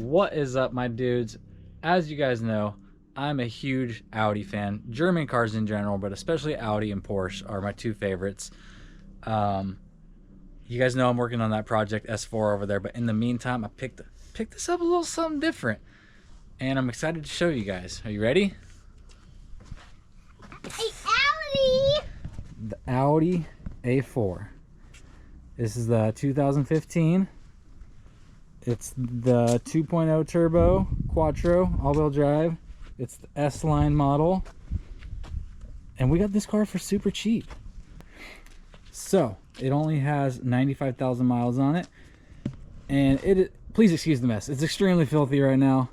What is up, my dudes? As you guys know, I'm a huge Audi fan. German cars in general, but especially Audi and Porsche are my two favorites. You guys know I'm working on that project S4 over there, but in the meantime, I picked this up a little something different, and I'm excited to show you guys. Are you ready? Hey, Audi! The Audi A4. This is the 2015. It's the 2.0 turbo quattro all-wheel drive. It's the S-line model, and we got this car for super cheap. So it only has 95,000 miles on it, and please excuse the mess, it's extremely filthy right now.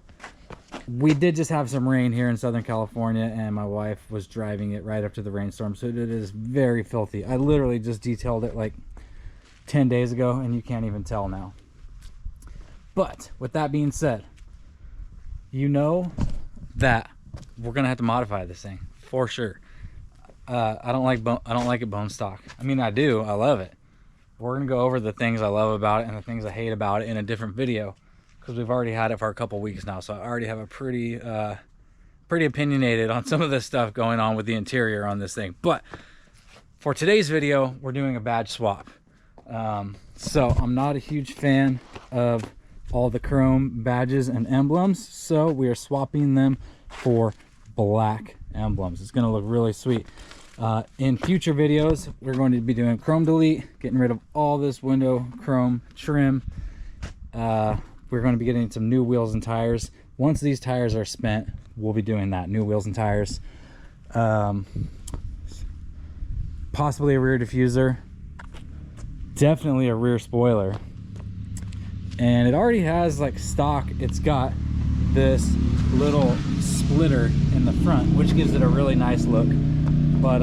We did just have some rain here in Southern California, and my wife was driving it right after the rainstorm, so it is very filthy. I literally just detailed it like 10 days ago, and you can't even tell now. But with that being said, you know that we're gonna have to modify this thing for sure. I don't like it bone stock. I mean, I do. I love it. We're gonna go over the things I love about it and the things I hate about it in a different video, because we've already had it for a couple weeks now. So I already have a pretty opinionated on some of the stuff going on with the interior on this thing. But for today's video, we're doing a badge swap. So I'm not a huge fan of all the chrome badges and emblems, so we are swapping them for black emblems. It's going to look really sweet. In future videos, we're going to be doing chrome delete, getting rid of all this window chrome trim. We're going to be getting some new wheels and tires. Once these tires are spent, we'll be doing that, new wheels and tires. Possibly a rear diffuser, definitely a rear spoiler. And it already has like stock, it's got this little splitter in the front, which gives it a really nice look. But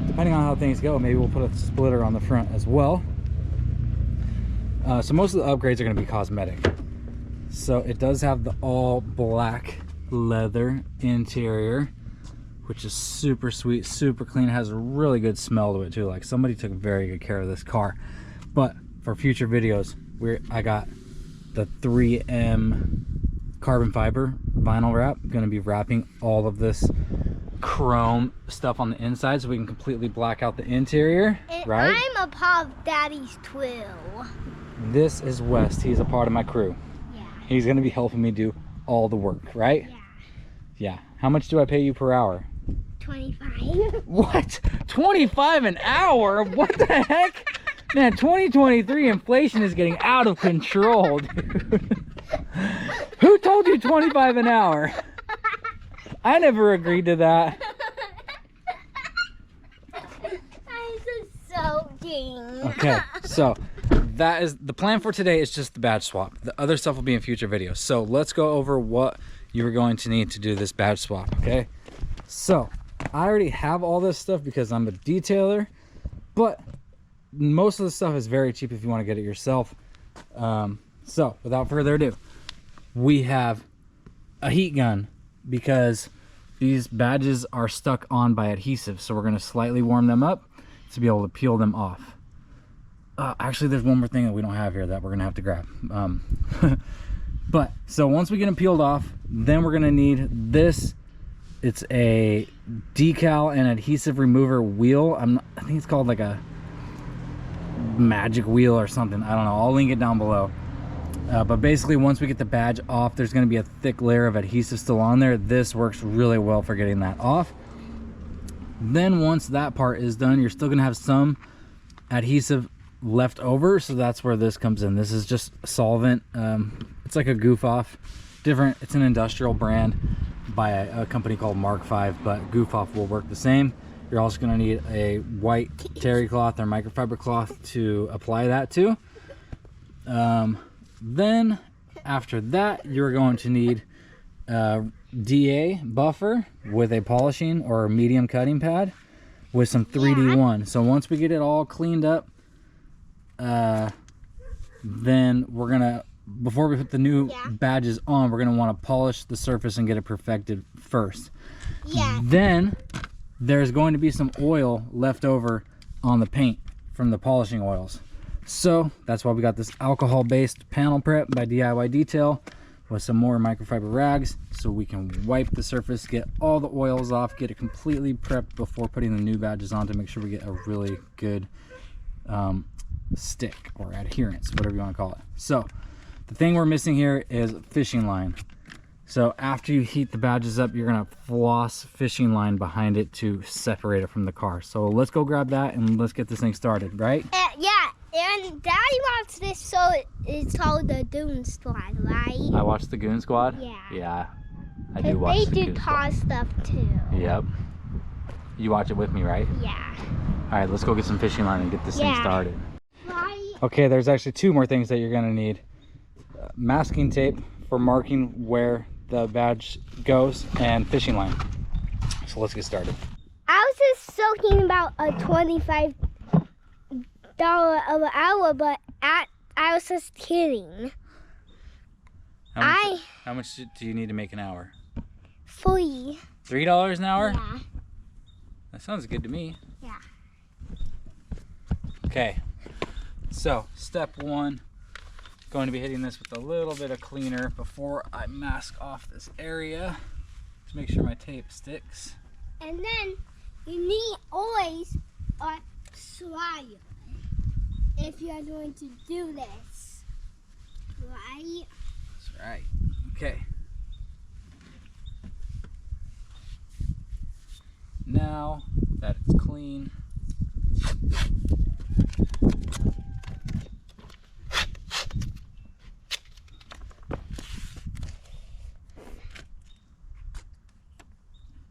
depending on how things go, maybe we'll put a splitter on the front as well. So most of the upgrades are going to be cosmetic. So it does have the all black leather interior, which is super sweet, super clean. It has a really good smell to it too. Like somebody took very good care of this car. But for future videos, I got the 3M carbon fiber vinyl wrap. I'm going to be wrapping all of this chrome stuff on the inside so we can completely black out the interior. And right? I'm a part of Daddy's twill. This is West. He's a part of my crew. Yeah. He's going to be helping me do all the work, right? Yeah. Yeah. How much do I pay you per hour? 25. What? 25 an hour? What the heck? Man, 2023 inflation is getting out of control, dude. Who told you 25 an hour? I never agreed to that. I'm just soaking. Okay, so that is the plan for today. Is just the badge swap. The other stuff will be in future videos. So let's go over what you are going to need to do this badge swap, okay? So I already have all this stuff because I'm a detailer, but most of the stuff is very cheap if you want to get it yourself. So without further ado, we have a heat gun because these badges are stuck on by adhesive, so we're going to slightly warm them up to be able to peel them off. Actually, there's one more thing that we don't have here that we're going to have to grab. But so once we get them peeled off, then we're going to need this. It's a decal and adhesive remover wheel. I think it's called like a magic wheel or something. I don't know. I'll link it down below. But basically, once we get the badge off, there's going to be a thick layer of adhesive still on there. This works really well for getting that off. Then once that part is done, you're still going to have some adhesive left over, so that's where this comes in. This is just solvent. It's like a Goof Off, different. It's an industrial brand by a company called Mark V, but Goof Off will work the same. You're also going to need a white terry cloth or microfiber cloth to apply that to. Then after that, you're going to need DA buffer with a polishing or medium cutting pad with some 3D1. So once we get it all cleaned up, then we're gonna, before we put the new badges on, we're gonna want to polish the surface and get it perfected first. Then there's going to be some oil left over on the paint from the polishing oils. So that's why we got this alcohol based panel prep by DIY Detail. with some more microfiber rags so we can wipe the surface, get all the oils off, get it completely prepped before putting the new badges on to make sure we get a really good stick or adherence, whatever you want to call it. So the thing we're missing here is fishing line. So after you heat the badges up, you're gonna floss fishing line behind it to separate it from the car. So let's go grab that and let's get this thing started, right? Yeah, and Daddy wants this, so it's called the Dune Squad, right? I watched the Goon Squad? Yeah. Yeah, I do watch They the do Goon car Squad. stuff too. Yep. You watch it with me, right? Yeah. All right, let's go get some fishing line and get this thing started. Right. Okay, there's actually two more things that you're gonna need. Masking tape for marking where the badge goes and fishing line. So let's get started. I was just talking about a $25 an hour, but I was just kidding. How much do you need to make an hour? Free. $3 an hour? Yeah. That sounds good to me. Yeah. Okay, so step one, going to be hitting this with a little bit of cleaner before I mask off this area to make sure my tape sticks. And then you need always a swire if you are going to do this. Right? That's right. Okay. Now that it's clean,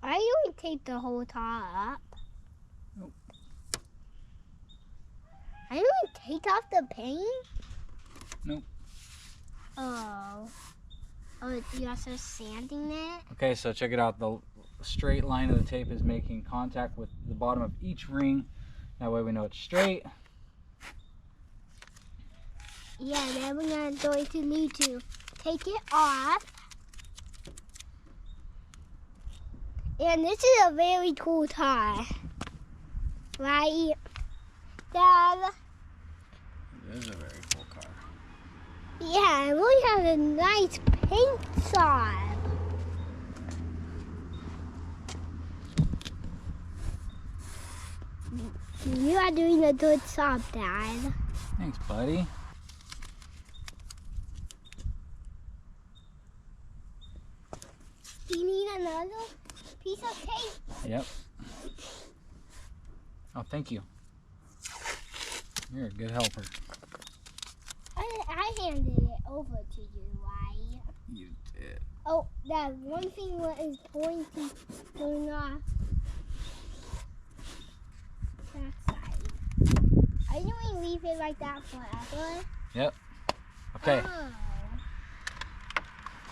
I only tape the whole car up. Nope. I only take off the paint? Nope. Oh. Oh, you also sanding it? Okay, so check it out. The straight line of the tape is making contact with the bottom of each ring. That way we know it's straight. Yeah, then we're going to need to take it off. And this is a very cool car. Right? Dad? It is a very cool car. Yeah, and we have a nice paint job. You are doing a good job, Dad. Thanks, buddy. Do you need another piece of tape? Yep. Oh, thank you. You're a good helper. I handed it over to you, right? You did. Oh, that one thing is pointing going off that side. Are you going to leave it like that forever? Yep. Okay. Oh.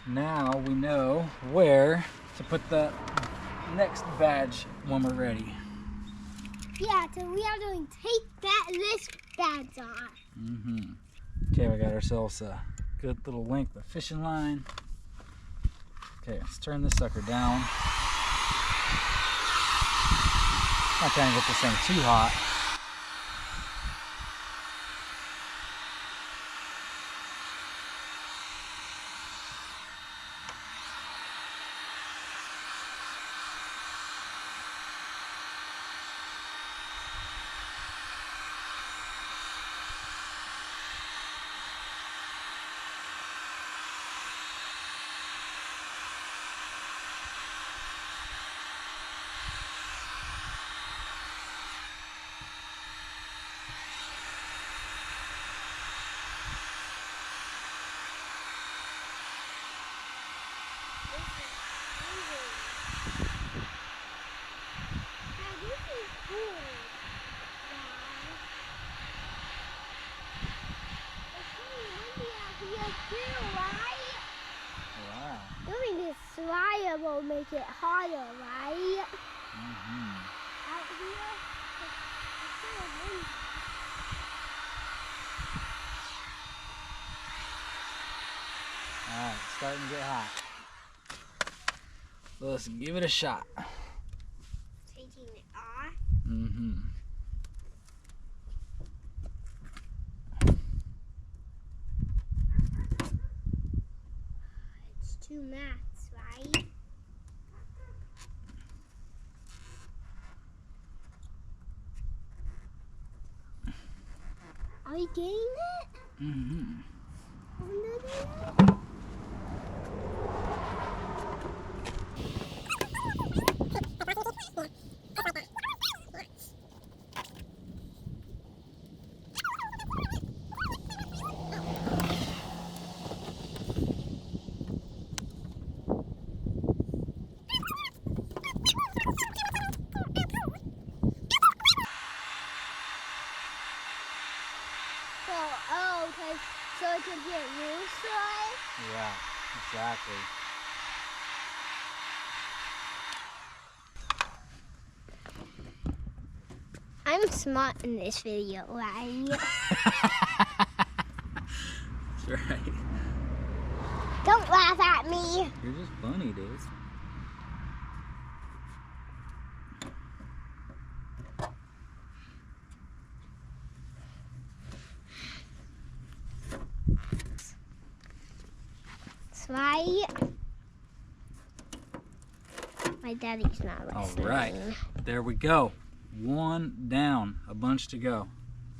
Now we know where to put the next badge when we're ready. Yeah, so we are going to take this badge off. Mm-hmm. Okay, we got ourselves a good little length of fishing line. Okay, let's turn this sucker down. Not trying to get this thing too hot. Wow. Doing this slide will make it harder, right? Mm-hmm. Out here, it's so windy. Alright, it's starting to get hot. So let's give it a shot. Taking it off. Mm-hmm. 2 mats, right? Are you getting it? Mm-hmm. So it can get used, right? Yeah, exactly. I'm smart in this video, right? That's right. Don't laugh at me. You're just funny, dude. Right? My daddy's not listening. All right, there we go. 1 down, a bunch to go.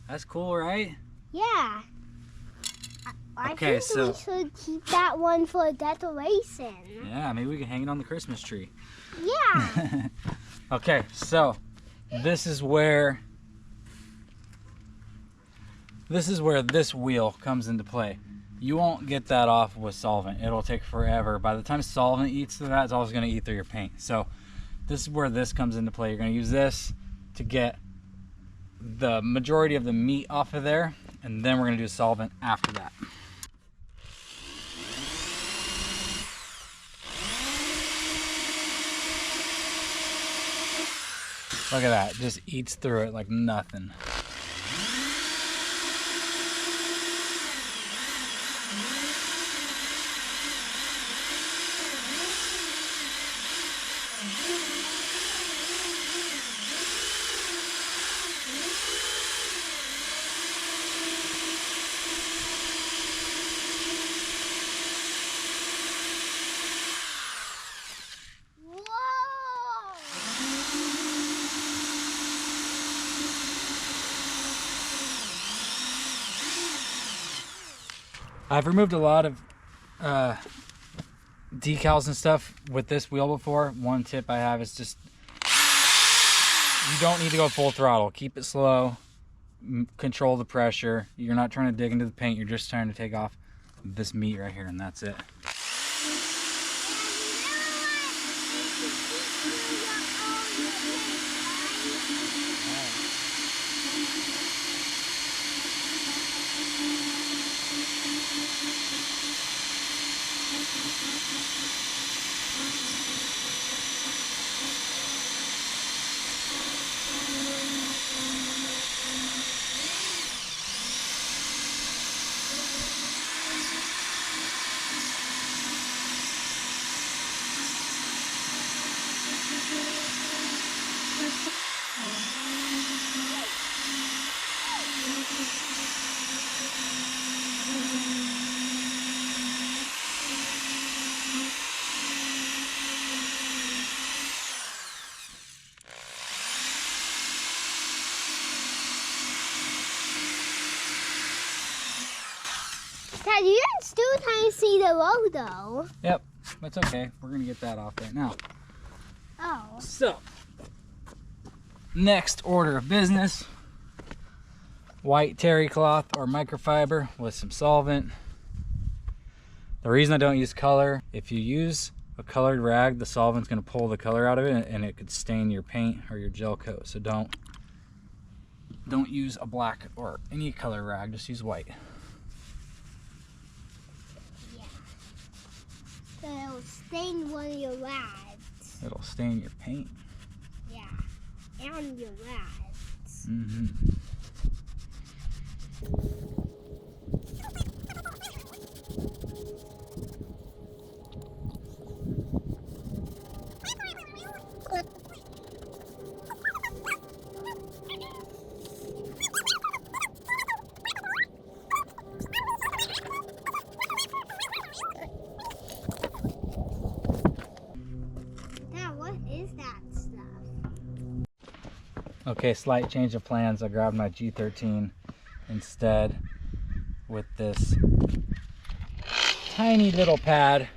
That's cool, right? Yeah. I Okay, think we should keep that one for decoration. Yeah, maybe we can hang it on the Christmas tree. Yeah. Okay, so this is where this wheel comes into play. You won't get that off with solvent. It'll take forever. By the time solvent eats through that, it's always going to eat through your paint. So this is where this comes into play. You're going to use this to get the majority of the meat off of there, and then we're going to do solvent after that. Look at that, just eats through it like nothing. I've removed a lot of decals and stuff with this wheel before. One tip I have is just, you don't need to go full throttle. Keep it slow, control the pressure. You're not trying to dig into the paint, you're just trying to take off this meat right here, and that's it. Dad, you can still kind of see the logo. Yep, that's okay. We're gonna get that off right now. Oh. So, next order of business, white terry cloth or microfiber with some solvent. The reason I don't use color, if you use a colored rag, the solvent's gonna pull the color out of it and it could stain your paint or your gel coat. So don't use a black or any color rag, just use white. Yeah. So it'll stain one of your rags. It'll stain your paint. Yeah. And your rags. Mm-hmm. Okay, slight change of plans. I grabbed my G13 instead with this tiny little pad.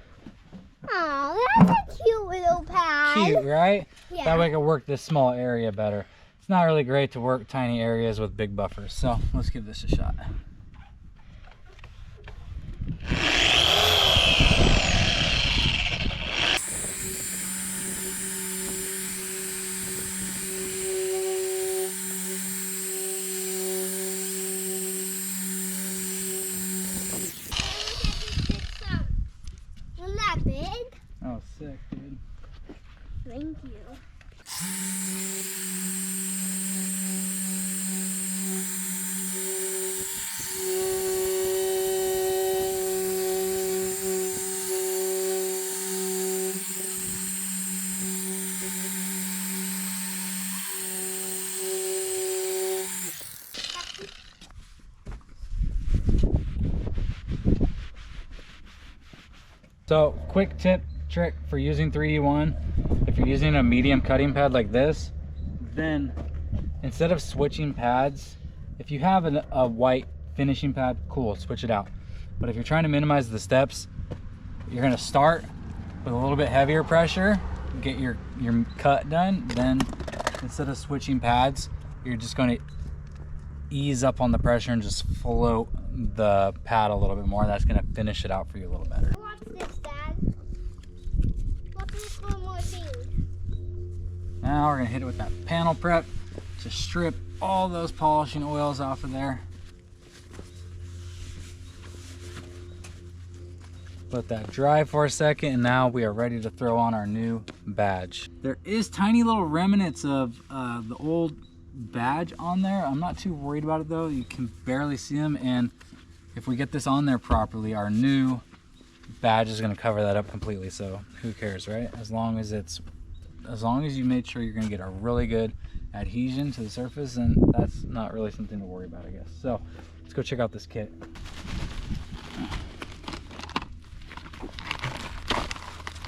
Oh, that's a cute little pad. Cute, right? Yeah. That way I can work this small area better. It's not really great to work tiny areas with big buffers, so let's give this a shot. Wasn't that big? Oh, sick, dude. Thank you. So, quick trick for using 3D1. If you're using a medium cutting pad like this, then instead of switching pads, if you have a white finishing pad, cool, switch it out. But if you're trying to minimize the steps, you're gonna start with a little bit heavier pressure, get your cut done, then instead of switching pads, you're just gonna ease up on the pressure and just float the pad a little bit more. That's gonna finish it out for you a little better. Watch this, Dad. Watch this one more thing. Now we're gonna hit it with that panel prep to strip all those polishing oils off of there. Let that dry for a second, and now we are ready to throw on our new badge. There is tiny little remnants of the old badge on there. I'm not too worried about it though. You can barely see them, and if we get this on there properly, our new badge is going to cover that up completely. So who cares, right? As long as you made sure you're going to get a really good adhesion to the surface, and that's not really something to worry about, I guess. So let's go check out this kit.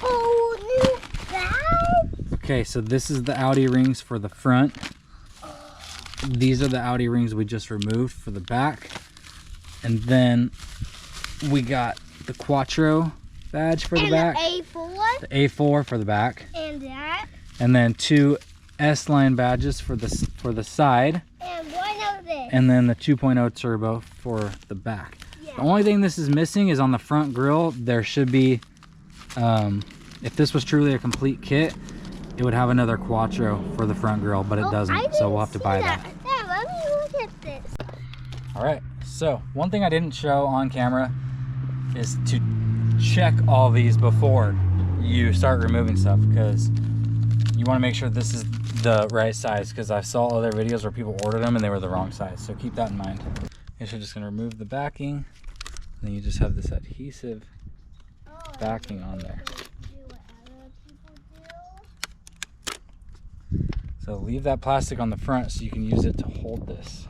Oh, new badge. Okay, so this is the Audi rings for the front. These are the Audi rings we just removed for the back. And then we got the Quattro badge for the back. And the A4. The A4 for the back. And that. And then two S-line badges for the side. And one of this. And then the 2.0 turbo for the back. Yeah. The only thing this is missing is on the front grille. There should be, if this was truly a complete kit, it would have another Quattro for the front grille, but it doesn't, so we'll have to buy that. Dad, let me look at this. All right, so one thing I didn't show on camera is to check all these before you start removing stuff, because you want to make sure this is the right size, because I saw other videos where people ordered them and they were the wrong size, so keep that in mind. You're just going to remove the backing, and then you just have this adhesive backing on there. So leave that plastic on the front so you can use it to hold this.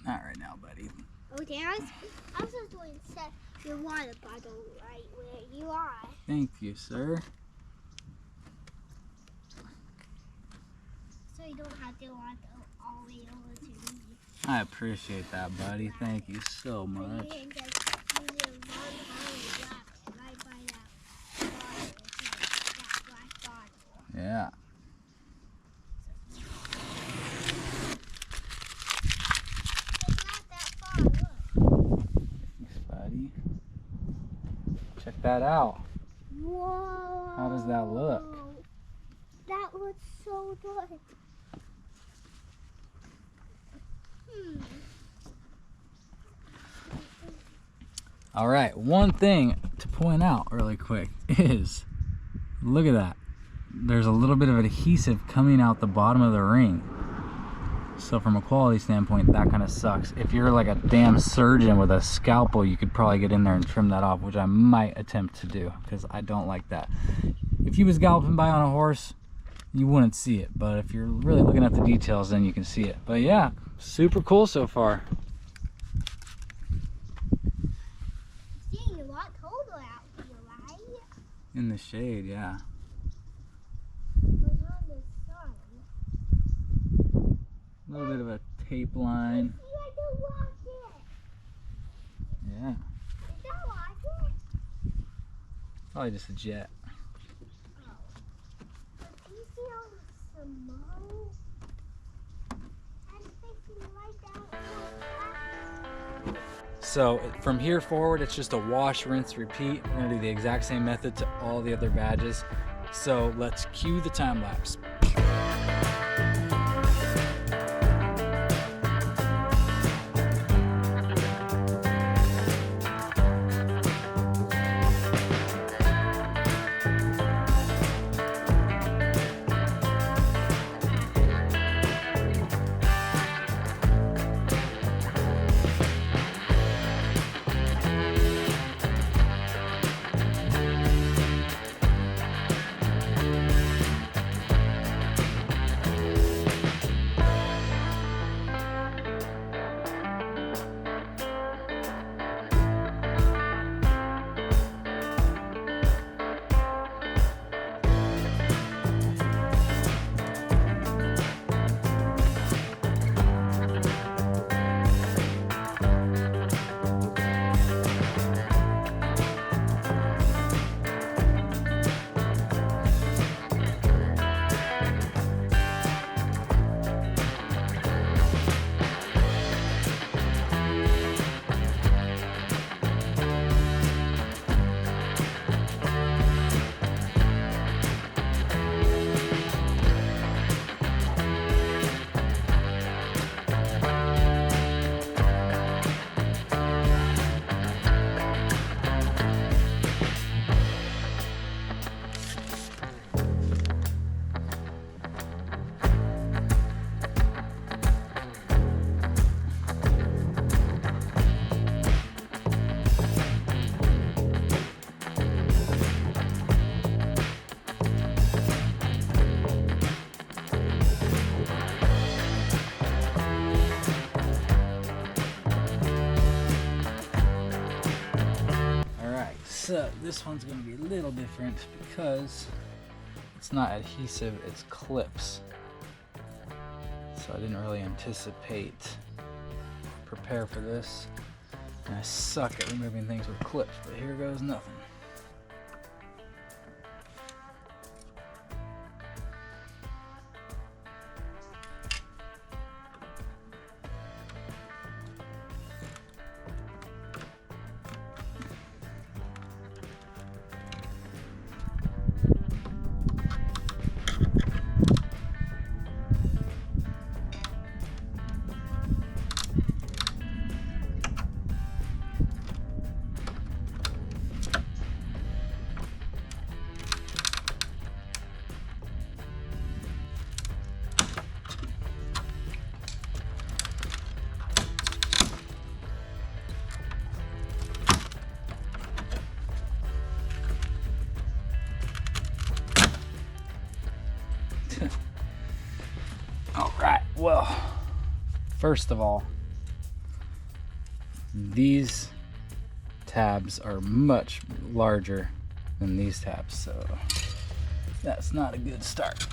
Not right now, buddy. Okay, I was just going to set your water bottle right where you are. Thank you, sir. So you don't have to walk all the way over to me. I appreciate that, buddy. Thank you so much. You can just use your water bottle right by that bottle. That black bottle. Yeah. It's not that far, look. Thanks, buddy. Check that out. Whoa. How does that look? That looks so good. All right, one thing to point out really quick is, look at that. There's a little bit of adhesive coming out the bottom of the ring. So from a quality standpoint, that kind of sucks. If you're like a damn surgeon with a scalpel, you could probably get in there and trim that off, which I might attempt to do because I don't like that. If you was galloping by on a horse, you wouldn't see it. But if you're really looking at the details, then you can see it. But yeah, super cool so far. It's getting a lot colder out here, right? In the shade, yeah. Because on the sun. A little bit of a tape line. See like a rocket. Yeah, Is that a rocket? probably just a jet. Oh. But you see all the smoke? I'm thinking right down. So from here forward, it's just a wash, rinse, repeat. We're gonna do the exact same method to all the other badges. So let's cue the time lapse. So this one's going to be a little different because it's not adhesive, it's clips. So I didn't really prepare for this. And I suck at removing things with clips, but here goes nothing. All right, well, first of all, these tabs are much larger than these tabs, so that's not a good start.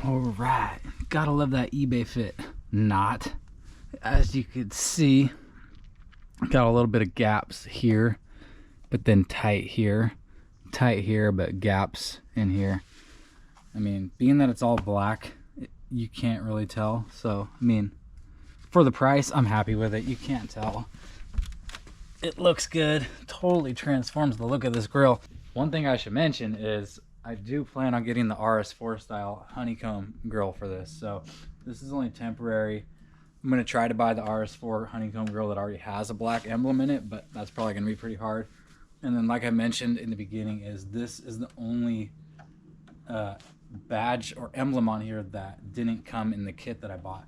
All right, gotta love that eBay fit. Not, as you could see, got a little bit of gaps here, but then tight here, but gaps in here. I mean, being that it's all black, you can't really tell. So, I mean, for the price, I'm happy with it. You can't tell. It looks good. Totally transforms the look of this grill. One thing I should mention is I do plan on getting the RS4 style honeycomb grill for this. So this is only temporary. I'm going to try to buy the RS4 honeycomb grill that already has a black emblem in it, but that's probably going to be pretty hard. And then, like I mentioned in the beginning, this is the only badge or emblem on here that didn't come in the kit that I bought.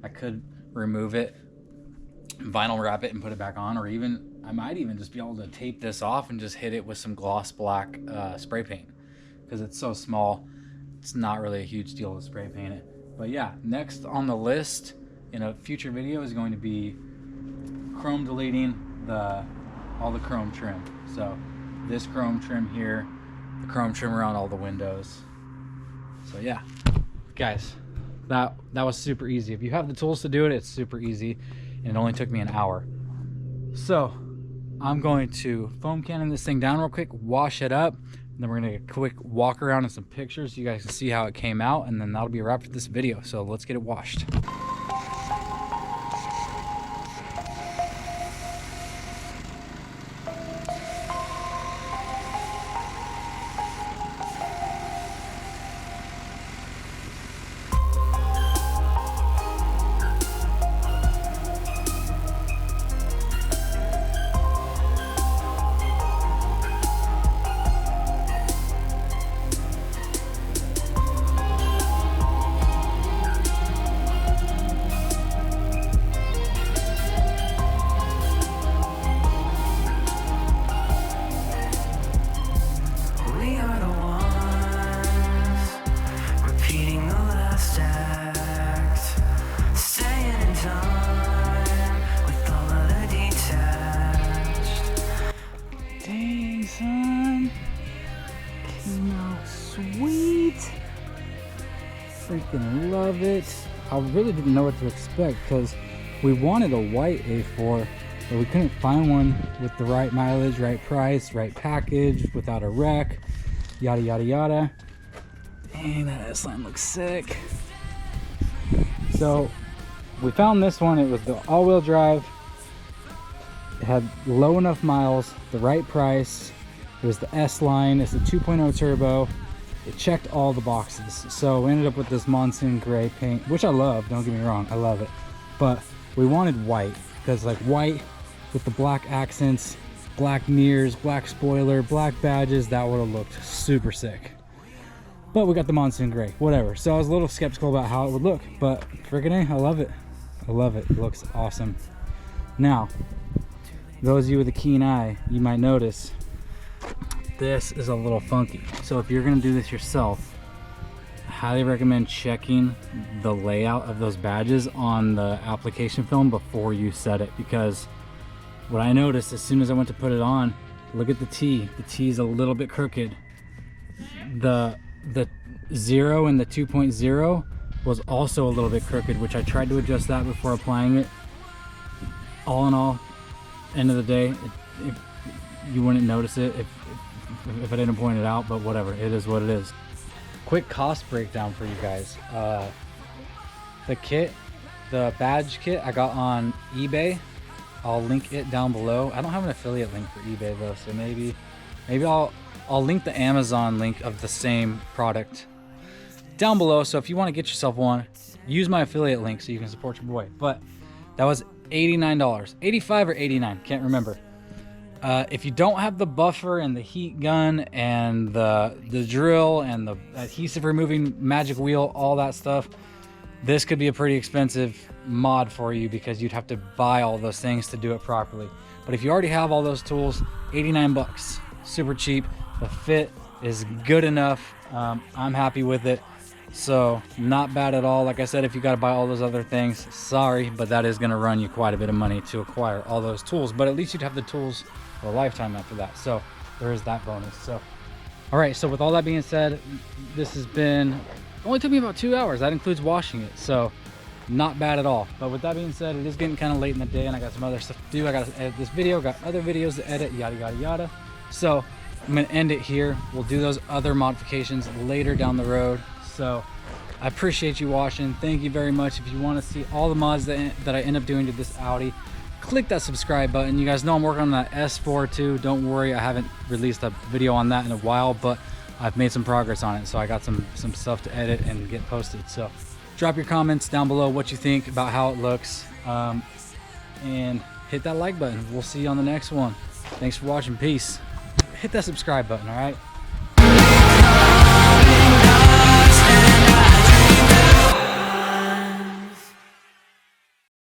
I could remove it, vinyl wrap it, and put it back on, or even I might even just be able to tape this off and just hit it with some gloss black spray paint, because it's so small. It's not really a huge deal to spray paint it. But yeah, next on the list in a future video is going to be chrome deleting all the chrome trim. So this chrome trim here, the chrome trim around all the windows. So yeah, guys, that was super easy. If you have the tools to do it, it's super easy, and it only took me an hour. So I'm going to foam cannon this thing down real quick, wash it up, and then we're gonna get a quick walk around and some pictures so you guys can see how it came out, and then that'll be a wrap for this video. So let's get it washed. Sweet. Freaking love it. I really didn't know what to expect because we wanted a white A4, but we couldn't find one with the right mileage, right price, right package, without a wreck, yada yada yada. Dang, that S-line looks sick. So we found this one. It was the all-wheel drive. It had low enough miles, the right price. It was the S-line. It's a 2.0 turbo. It checked all the boxes. So we ended up with this Monsoon gray paint, which I love, don't get me wrong, I love it. But we wanted white, because like white with the black accents, black mirrors, black spoiler, black badges, that would have looked super sick. But we got the Monsoon gray, whatever. So I was a little skeptical about how it would look, but friggin' A, I love it. I love it, it looks awesome. Now, those of you with a keen eye, you might notice this is a little funky. So if you're gonna do this yourself, I highly recommend checking the layout of those badges on the application film before you set it, because what I noticed as soon as I went to put it on, look at the T. The T is a little bit crooked. The 0 and the 2.0 was also a little bit crooked, which I tried to adjust that before applying it. All in all, end of the day, you wouldn't notice it if I didn't point it out, but whatever, it is what it is. Quick cost breakdown for you guys. The kit, the badge kit I got on eBay. I'll link it down below. I don't have an affiliate link for eBay though, so maybe I'll link the Amazon link of the same product down below. So if you want to get yourself one, use my affiliate link so you can support your boy. But that was $89, 85 or 89, can't remember. If you don't have the buffer and the heat gun and the drill and the adhesive removing magic wheel, all that stuff, this could be a pretty expensive mod for you because you'd have to buy all those things to do it properly. But if you already have all those tools, 89 bucks, super cheap. The fit is good enough. I'm happy with it. So not bad at all. Like I said, if you got to buy all those other things, sorry, but that is going to run you quite a bit of money to acquire all those tools. But at least you'd have the tools for a lifetime after that. So there is that bonus. So all right, so with all that being said, this has been only took me about 2 hours. That includes washing it, so not bad at all. But with that being said, it is getting kind of late in the day and I got some other stuff to do. I got to edit this video, got other videos to edit, yada yada yada. So I'm gonna end it here. We'll do those other modifications later down the road. So I appreciate you watching. Thank you very much. If you want to see all the mods that I end up doing to this Audi, click that subscribe button. You guys know I'm working on that S4 too. Don't worry, I haven't released a video on that in a while, but I've made some progress on it. So I got some stuff to edit and get posted. So drop your comments down below what you think about how it looks, and hit that like button. We'll see you on the next one. Thanks for watching. Peace. Hit that subscribe button, all right?